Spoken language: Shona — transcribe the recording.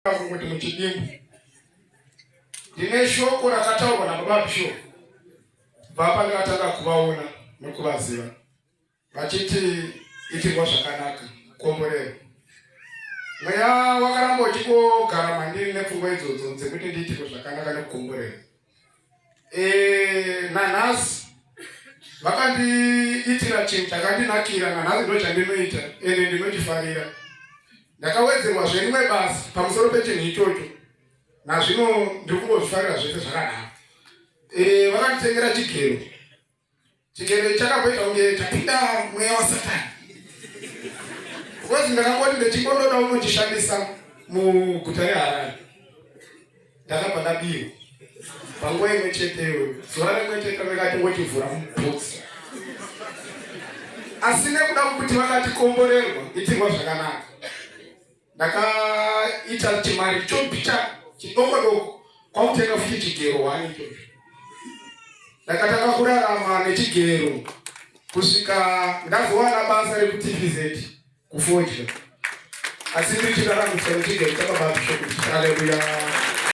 kuti muchidimbu ndine shoko rakataurwa nababa Bishop baba ndakatanga kuvaona nekuvaziva vachiti itirwa zvakanaka komborero mweya wakaramba uchingogara mandiri nepfungwa idzodzo dzekuti ndiitirwe zvakanaka nekukomborero. Nanhasi vakandiitira chinhu chakandinakira, nanhasi ndo chandinoita ende ndinochifarira. Ndakawedzerwa zverimwe basa pamusoro pechinhu ichocho, nazvino ndiri kungozvifarira zvese zvakanaka. Vakanditengera chigero. Chigero chakaita kunge chapinda mweya waSatani. Kozi ndakangoti ndichingonoda unochishandisa muguta reHarare. Ndakabva ndabiwa. Panguva imwe cheteyo, zuva rimwe chete ndakati ngochivhura mubhokisi. Asi nekuda kuti vakati komborerwa itirwa zvakanaka, ndakaita chimari chopicha chidoko kwakutenga futi chigero wani ichocho. Ndakatanga kurarama nechigero kusvika ndazowana basa rekuTVZ kufodya. Asi ndiri chiraramiswa nechigero chakabva Bishop. Haleluya.